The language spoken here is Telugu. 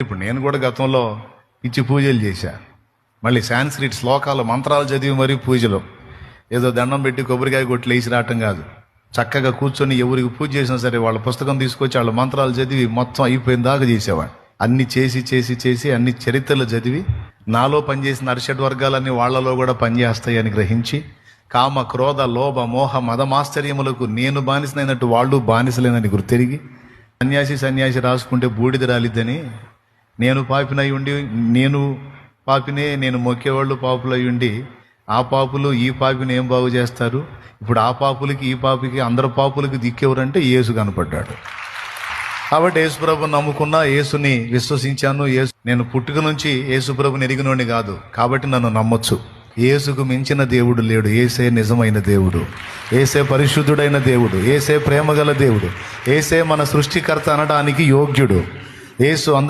ఇప్పుడు నేను కూడా గతంలో ఇచ్చి పూజలు చేశా. మళ్ళీ సాంస్క్రిట్ శ్లోకాలు మంత్రాలు చదివి మరీ పూజలు, ఏదో దండం పెట్టి కొబ్బరికాయ కొట్లు వేసి రావటం కాదు. చక్కగా కూర్చొని ఎవరికి పూజ చేసినా సరే వాళ్ళ పుస్తకం తీసుకొచ్చి వాళ్ళ మంత్రాలు చదివి మొత్తం అయిపోయిన దాకా చేసేవాడు. అన్ని చేసి అన్ని చరిత్రలు చదివి నాలో పనిచేసిన అరిషడ్ వర్గాలన్నీ వాళ్లలో కూడా పనిచేస్తాయని గ్రహించి కామ క్రోధ లోభ మోహ మదమాశ్చర్యములకు నేను బానిసనైనట్టు వాళ్ళు బానిసలేనని గుర్తెరిగి సన్యాసి రాసుకుంటే బూడిద రాలిద్దని నేను పాపినై ఉండి నేను మొక్కేవాళ్ళు పాపులై ఉండి ఆ పాపులు ఈ పాపిని ఏం బాగు చేస్తారు? ఇప్పుడు ఆ పాపులకి ఈ పాపికి అందరు పాపులకి దిక్కేవరంటే యేసు కనపడ్డాడు. కాబట్టి యేసుప్రభుని నమ్ముకున్నా, యేసుని విశ్వసించాను. నేను పుట్టుక నుంచి యేసుప్రభుని ఎరిగినోడిని కాదు, కాబట్టి నన్ను నమ్మొచ్చు. యేసుకు మించిన దేవుడు లేడు. యేసే నిజమైన దేవుడు, యేసే పరిశుద్ధుడైన దేవుడు, యేసే ప్రేమగల దేవుడు, యేసే మన సృష్టికర్త అనడానికి యోగ్యుడు. యేసు అందరి